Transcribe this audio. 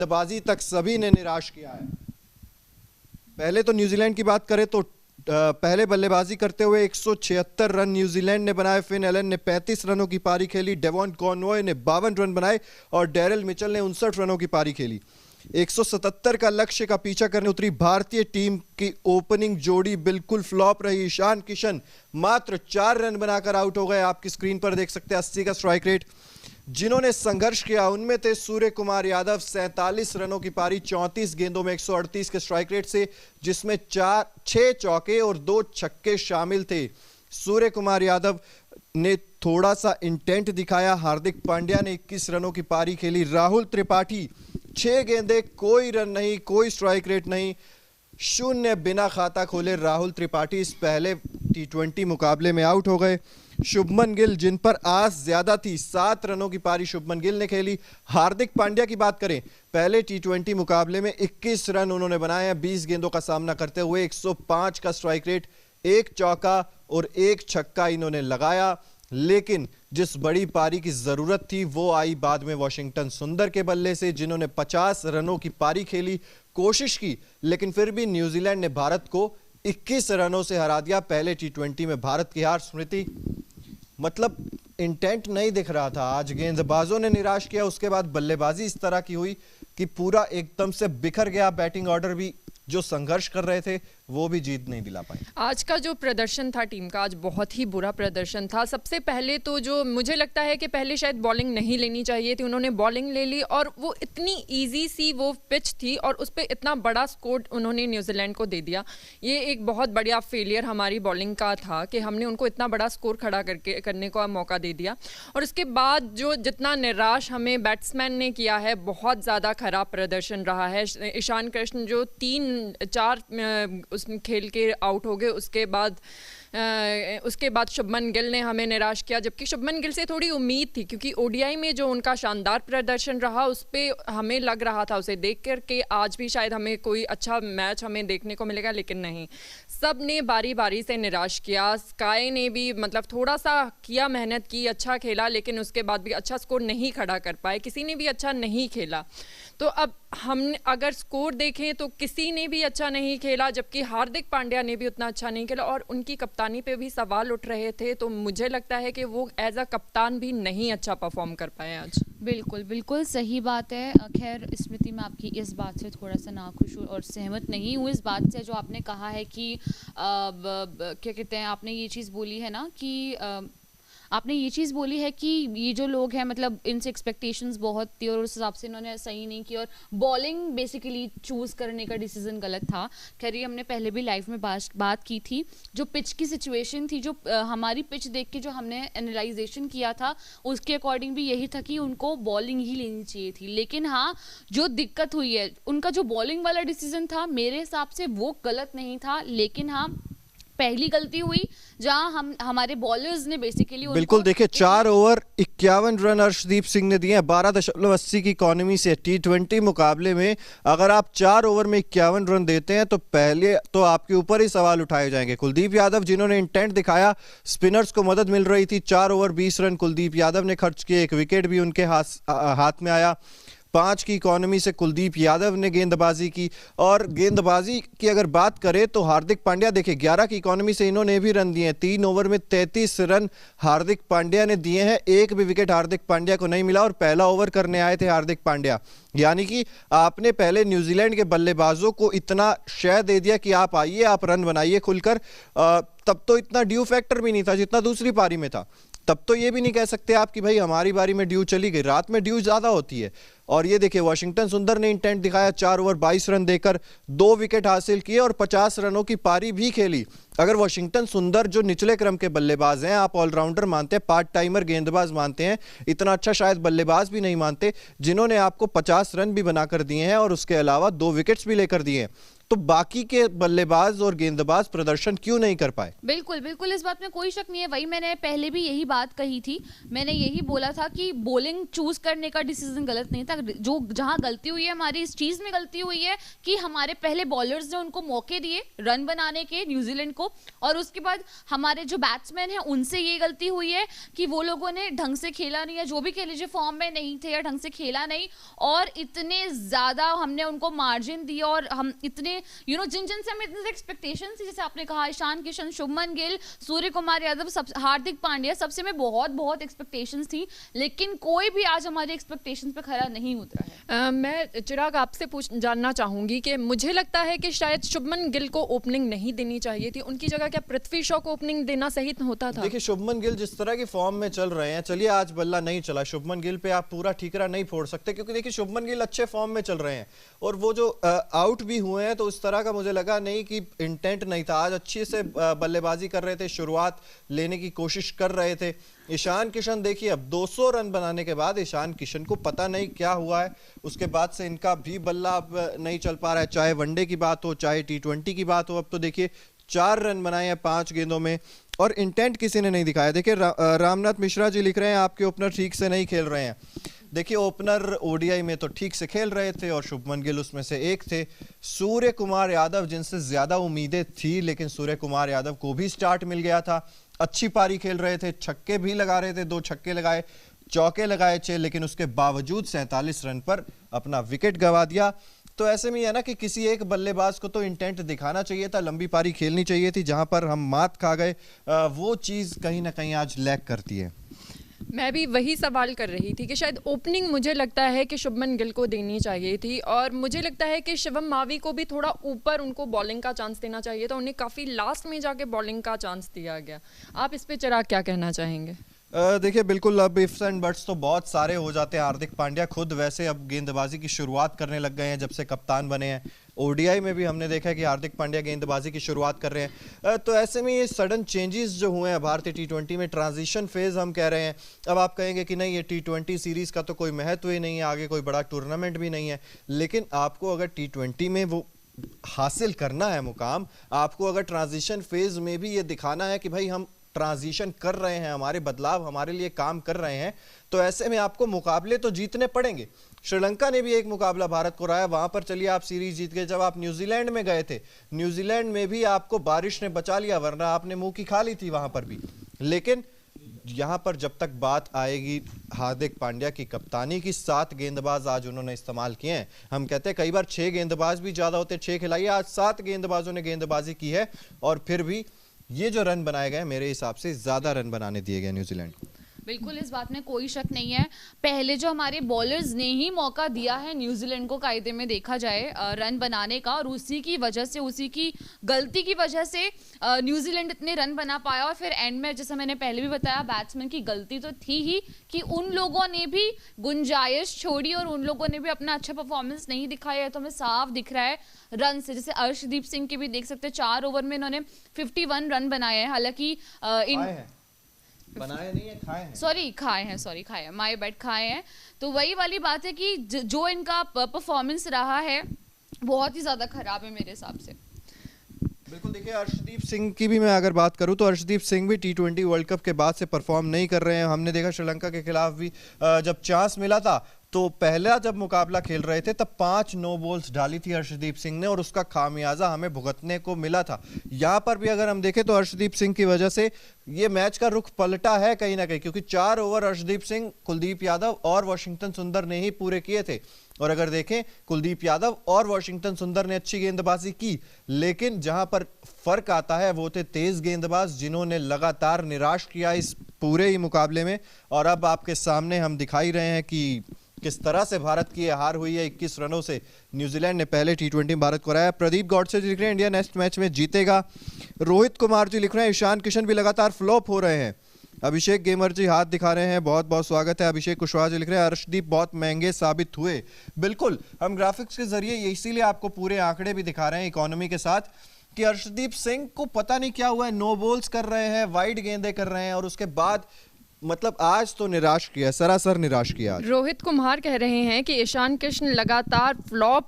गेंदबाजी तक सभी ने निराश किया है। पहले तो न्यूजीलैंड की बात करें तो पहले बल्लेबाजी करते हुए 176 रन न्यूजीलैंड ने बनाए। फिन एलन ने 35 रनों की पारी खेली, डेवॉन कॉनवॉय ने 52 रन बनाए और डैरेल मिचेल ने 59 रनों की पारी खेली। 177 का लक्ष्य का पीछा करने उतरी भारतीय टीम की ओपनिंग जोड़ी बिल्कुल फ्लॉप रही। ईशान किशन मात्र 4 रन बनाकर आउट हो गए। आपकी स्क्रीन पर देख सकते हैं 80 का स्ट्राइक रेट। जिन्होंने संघर्ष किया उनमें थे सूर्य कुमार यादव, 47 रनों की पारी 34 गेंदों में 138 के स्ट्राइक रेट से, जिसमें 6 चौके और 2 छक्के शामिल थे। सूर्य कुमार यादव ने थोड़ा सा इंटेंट दिखाया। हार्दिक पांड्या ने 21 रनों की पारी खेली। राहुल त्रिपाठी 6 गेंदे, कोई रन नहीं, कोई स्ट्राइक रेट नहीं, 0 बिना खाता खोले राहुल त्रिपाठी इस पहले T20 मुकाबले में आउट हो गए। शुभमन गिल, जिन पर आस ज्यादा थी, 7 रनों की पारी शुभमन गिल ने खेली। हार्दिक पांड्या की बात करें, पहले T20 मुकाबले में 21 रन उन्होंने बनाए हैं 20 गेंदों का सामना करते हुए। 105 का स्ट्राइक रेट, 1 चौका और 1 छक्का इन्होंने लगाया। लेकिन जिस बड़ी पारी की जरूरत थी वो आई बाद में वॉशिंगटन सुंदर के बल्ले से, जिन्होंने 50 रनों की पारी खेली, कोशिश की, लेकिन फिर भी न्यूजीलैंड ने भारत को 21 रनों से हरा दिया। पहले T20 में भारत की हार, स्मृति, मतलब इंटेंट नहीं दिख रहा था। आज गेंदबाजों ने निराश किया, उसके बाद बल्लेबाजी इस तरह की हुई कि पूरा एकदम से बिखर गया। बैटिंग ऑर्डर भी जो संघर्ष कर रहे थे वो भी जीत नहीं दिला पाए। आज का जो प्रदर्शन था टीम का, आज बहुत ही बुरा प्रदर्शन था। सबसे पहले तो जो मुझे लगता है कि पहले शायद बॉलिंग नहीं लेनी चाहिए थी, उन्होंने बॉलिंग ले ली और वो इतनी इजी सी वो पिच थी और उस पर इतना बड़ा स्कोर उन्होंने न्यूजीलैंड को दे दिया। ये एक बहुत बढ़िया फेलियर हमारी बॉलिंग का था कि हमने उनको इतना बड़ा स्कोर खड़ा करने का मौका दे दिया। और उसके बाद जो जितना निराश हमें बैट्समैन ने किया है, बहुत ज़्यादा खराब प्रदर्शन रहा है। ईशान किशन जो 3-4 उसमें खेल के आउट हो गए, उसके बाद शुभमन गिल ने हमें निराश किया, जबकि शुभमन गिल से थोड़ी उम्मीद थी क्योंकि ओडीआई में जो उनका शानदार प्रदर्शन रहा उस पर हमें लग रहा था उसे देख कर के आज भी शायद हमें कोई अच्छा मैच हमें देखने को मिलेगा, लेकिन नहीं, सब ने बारी बारी से निराश किया। स्काई ने भी मतलब थोड़ा सा किया, मेहनत की, अच्छा खेला, लेकिन उसके बाद भी अच्छा स्कोर नहीं खड़ा कर पाए, किसी ने भी अच्छा नहीं खेला। तो अब हम अगर स्कोर देखें तो किसी ने भी अच्छा नहीं खेला, जबकि हार्दिक पांड्या ने भी उतना अच्छा नहीं खेला और उनकी कप्तानी पे भी सवाल उठ रहे थे। तो मुझे लगता है कि वो एज अ कप्तान भी नहीं अच्छा परफॉर्म कर पाए आज। बिल्कुल बिल्कुल सही बात है। खैर स्मृति, मैं आपकी इस बात से थोड़ा सा नाखुश हूँ और सहमत नहीं हूँ इस बात से जो आपने कहा है कि क्या कहते हैं, आपने ये चीज़ बोली है ना कि आपने ये चीज़ बोली है कि ये जो लोग हैं मतलब इनसे एक्सपेक्टेशंस बहुत थी और उस हिसाब से इन्होंने सही नहीं की और बॉलिंग बेसिकली चूज़ करने का डिसीजन गलत था। खैर ये हमने पहले भी लाइव में बात की थी। जो पिच की सिचुएशन थी, जो हमारी पिच देख के जो हमने एनालाइजेशन किया था उसके अकॉर्डिंग भी यही था कि उनको बॉलिंग ही लेनी चाहिए थी। लेकिन हाँ, जो दिक्कत हुई है, उनका जो बॉलिंग वाला डिसीजन था मेरे हिसाब से वो गलत नहीं था, लेकिन हाँ पहली गलती हुई जहां हमारे बॉलर्स ने बेसिकली बिल्कुल देखिए 4 ओवर 51 रन अर्शदीप सिंह ने दिए हैं 12.80 की इकोनॉमी से। T20 मुकाबले में अगर आप 4 ओवर में 51 रन देते हैं तो पहले तो आपके ऊपर ही सवाल उठाए जाएंगे। कुलदीप यादव जिन्होंने इंटेंट दिखाया, स्पिनर्स को मदद मिल रही थी, 4 ओवर 20 रन कुलदीप यादव ने खर्च किए, 1 विकेट भी उनके हाथ में आया। 5 की इकोनॉमी से कुलदीप यादव ने गेंदबाजी की। और गेंदबाजी की अगर बात करें तो हार्दिक पांड्या देखिए 11 की इकोनॉमी से इन्होंने भी रन दिए हैं। 3 ओवर में 33 रन हार्दिक पांड्या ने दिए हैं, 1 भी विकेट हार्दिक पांड्या को नहीं मिला और पहला ओवर करने आए थे हार्दिक पांड्या। यानी कि आपने पहले न्यूजीलैंड के बल्लेबाजों को इतना शय दे दिया कि आप आइए, आप रन बनाइए खुलकर। तब तो इतना ड्यू फैक्टर भी नहीं था जितना दूसरी पारी में था। तब तो ये भी नहीं कह सकते आप कि भाई हमारी बारी में ड्यू चली गई, रात में ड्यू ज्यादा होती है। और ये देखिए वॉशिंगटन सुंदर ने इंटेंट दिखाया, 4 ओवर 22 रन देकर 2 विकेट हासिल किए और 50 रनों की पारी भी खेली। अगर वॉशिंगटन सुंदर जो निचले क्रम के बल्लेबाज हैं, आप ऑलराउंडर मानते हैं, पार्ट टाइमर गेंदबाज मानते हैं, इतना अच्छा शायद बल्लेबाज भी नहीं मानते, जिन्होंने आपको 50 रन भी बनाकर दिए हैं और उसके अलावा 2 विकेट्स भी लेकर दिए हैं, तो बाकी के बल्लेबाज और गेंदबाज प्रदर्शन क्यों नहीं कर पाए? बिल्कुल बिल्कुल, इस बात में कोई शक नहीं है। वही मैंने पहले भी यही बात कही थी, मैंने यही बोला था कि बॉलिंग चूज करने का डिसीजन गलत नहीं था। जो जहां गलती हुई है हमारी, इस चीज में गलती हुई है कि हमारे पहले बॉलर्स ने उनको मौके दिए रन बनाने के न्यूजीलैंड को, और उसके बाद हमारे जो बैट्समैन हैं उनसे ये गलती हुई है कि वो लोगों ने ढंग से खेला नहीं, या जो भी कह लीजिए फॉर्म में नहीं थे या ढंग से खेला नहीं, और इतने ज्यादा हमने उनको मार्जिन दिया, और हम इतने जिन से हमें इतने एक्सपेक्टेशन थी, जैसे आपने कहा ईशान किशन, शुभमन गिल, सूर्य कुमार यादव, हार्दिक पांड्या, सबसे में बहुत बहुत एक्सपेक्टेशंस थी, लेकिन कोई भी आज हमारी एक्सपेक्टेशंस पे खरा नहीं उतरा है। मैं चिराग आपसे जानना चाहूंगी कि मुझे लगता है कि शायद शुभमन गिल को ओपनिंग नहीं देनी चाहिए थी, उनकी जगह क्या पृथ्वी शॉ को ओपनिंग देना सही होता था? देखिए शुभमन गिल जिस तरह की फॉर्म में चल रहे हैं, चलिए आज बल्ला नहीं चला, शुभमन गिल पे आप पूरा ठीकरा नहीं फोड़ सकते, क्योंकि देखिए शुभमन गिल अच्छे फॉर्म में चल रहे हैं, और वो जो आउट भी हुए हैं तो उस तरह का मुझे लगा नहीं कि इंटेंट नहीं था। आज अच्छे से बल्लेबाजी कर रहे थे, शुरुआत लेने की कोशिश कर रहे थे। ईशान किशन देखिए, अब 200 रन बनाने के बाद ईशान किशन को पता नहीं क्या हुआ है, उसके बाद से इनका भी बल्ला अब नहीं चल पा रहा है, चाहे वनडे की बात हो चाहे T20 की बात हो। अब तो देखिए 4 रन बनाए हैं 5 गेंदों में, और इंटेंट किसी ने नहीं दिखाया। देखिए रामनाथ मिश्रा जी लिख रहे हैं आपके ओपनर ठीक से नहीं खेल रहे हैं। देखिए ओपनर ओडीआई में तो ठीक से खेल रहे थे और शुभमन गिल उसमें से एक थे। सूर्य कुमार यादव जिनसे ज्यादा उम्मीदें थी, लेकिन सूर्य कुमार यादव को भी स्टार्ट मिल गया था, अच्छी पारी खेल रहे थे, छक्के भी लगा रहे थे, 2 छक्के लगाए, चौके लगाए 6, लेकिन उसके बावजूद 47 रन पर अपना विकेट गंवा दिया। तो ऐसे में है ना कि किसी एक बल्लेबाज को तो इंटेंट दिखाना चाहिए था, लंबी पारी खेलनी चाहिए थी। जहां पर हम मात खा गए, वो चीज कहीं ना कहीं आज लैक करती है। मैं भी वही सवाल कर रही थी कि शायद ओपनिंग मुझे लगता है कि शुभमन गिल को देनी चाहिए थी, और मुझे लगता है कि शिवम मावी को भी थोड़ा ऊपर उनको बॉलिंग का चांस देना चाहिए था, उन्हें काफ़ी लास्ट में जाके बॉलिंग का चांस दिया गया। आप इस पे चिराग क्या कहना चाहेंगे? देखिए बिल्कुल, अब इफ्स एंड बट्स तो बहुत सारे हो जाते हैं। हार्दिक पांड्या खुद वैसे अब गेंदबाजी की शुरुआत करने लग गए हैं जब से कप्तान बने हैं। ओडीआई में भी हमने देखा है कि हार्दिक पांड्या गेंदबाजी की शुरुआत कर रहे हैं। तो ऐसे में ये सडन चेंजेस जो हुए हैं भारतीय T20 में, ट्रांजिशन फेज हम कह रहे हैं। अब आप कहेंगे कि नहीं, ये T20 सीरीज का तो कोई महत्व ही नहीं है, आगे कोई बड़ा टूर्नामेंट भी नहीं है, लेकिन आपको अगर T20 में वो हासिल करना है मुकाम, आपको अगर ट्रांजिशन फेज में भी ये दिखाना है कि भाई हम ट्रांजिशन कर रहे हैं, हमारे बदलाव हमारे लिए काम कर रहे हैं, तो ऐसे में आपको मुकाबले तो जीतने पड़ेंगे। श्रीलंका ने भी एक मुकाबला भारत को रहा, वहां पर चलिए आप सीरीज जीत गए। जब आप न्यूजीलैंड में गए थे, न्यूजीलैंड में भी आपको बारिश ने बचा लिया, वरना आपने मुंह की खा ली थी वहां पर भी। लेकिन यहां पर जब तक बात आएगी हार्दिक पांड्या की कप्तानी की, 7 गेंदबाज आज उन्होंने इस्तेमाल किए हैं। हम कहते हैं कई बार 6 गेंदबाज भी ज्यादा होते, 6 खिलाइए, आज 7 गेंदबाजों ने गेंदबाजी की है, और फिर भी ये जो रन बनाए गए मेरे हिसाब से ज्यादा रन बनाने दिए गए न्यूजीलैंड को। बिल्कुल, इस बात में कोई शक नहीं है। पहले जो हमारे बॉलर्स ने ही मौका दिया है न्यूजीलैंड को, कायदे में देखा जाए, रन बनाने का, और उसी की वजह से, उसी की गलती की वजह से न्यूजीलैंड इतने रन बना पाया। और फिर एंड में, जैसे मैंने पहले भी बताया, बैट्समैन की गलती तो थी ही कि उन लोगों ने भी गुंजाइश छोड़ी और उन लोगों ने भी अपना अच्छा परफॉर्मेंस नहीं दिखाया है। तो हमें साफ दिख रहा है रन से, जैसे अर्शदीप सिंह के भी देख सकते हैं, 4 ओवर में इन्होंने 51 रन बनाए हैं। हालांकि बनाए नहीं है, खाए हैं, खाए हैं, माय बैड, खाए हैं। तो वही वाली बात है कि जो इनका परफॉर्मेंस रहा है बहुत ही ज्यादा खराब है मेरे हिसाब से। बिल्कुल, देखिए अर्शदीप सिंह की भी मैं अगर बात करूं तो अर्शदीप सिंह भी T20 वर्ल्ड कप के बाद से परफॉर्म नहीं कर रहे हैं। हमने देखा श्रीलंका के खिलाफ भी जब चांस मिला था तो पहला जब मुकाबला खेल रहे थे तब 5 नो बॉल्स डाली थी अर्शदीप सिंह ने, और उसका खामियाजा हमें भुगतने को मिला था। यहाँ पर भी अगर हम देखें तो अर्शदीप सिंह की वजह से ये मैच का रुख पलटा है कहीं ना कहीं, क्योंकि 4 ओवर अर्शदीप सिंह, कुलदीप यादव और वाशिंगटन सुंदर ने ही पूरे किए थे। और अगर देखें, कुलदीप यादव और वाशिंगटन सुंदर ने अच्छी गेंदबाजी की, लेकिन जहां पर फर्क आता है वो थे तेज गेंदबाज, जिन्होंने लगातार निराश किया इस पूरे ही मुकाबले में। और अब आपके सामने हम दिखाई रहे हैं कि किस तरह से भारत की हार हुई है। 21 रनों से न्यूजीलैंड ने पहले T20 में भारत को हराया। प्रदीप गॉडसे जी लिख रहे हैं इंडिया नेक्स्ट मैच में जीतेगा। रोहित कुमार जी लिख रहे हैं ईशान किशन भी लगातार फ्लॉप हो रहे हैं। अभिषेक गेमर जी हाथ दिखा रहे हैं, बहुत बहुत स्वागत है। अभिषेक कुशवाहा जी लिख रहे हैं अर्शदीप बहुत महंगे साबित हुए। बिल्कुल, हम ग्राफिक्स के जरिए इसीलिए आपको पूरे आंकड़े भी दिखा रहे हैं इकोनॉमी के साथ, कि अर्शदीप सिंह को पता नहीं क्या हुआ है, नो बॉल्स कर रहे हैं, वाइड गेंदें कर रहे हैं, और उसके बाद मतलब आज तो निराश किया, सरासर निराश किया। रोहित कुमार कह रहे हैं कि ईशान किशन लगातार फ्लॉप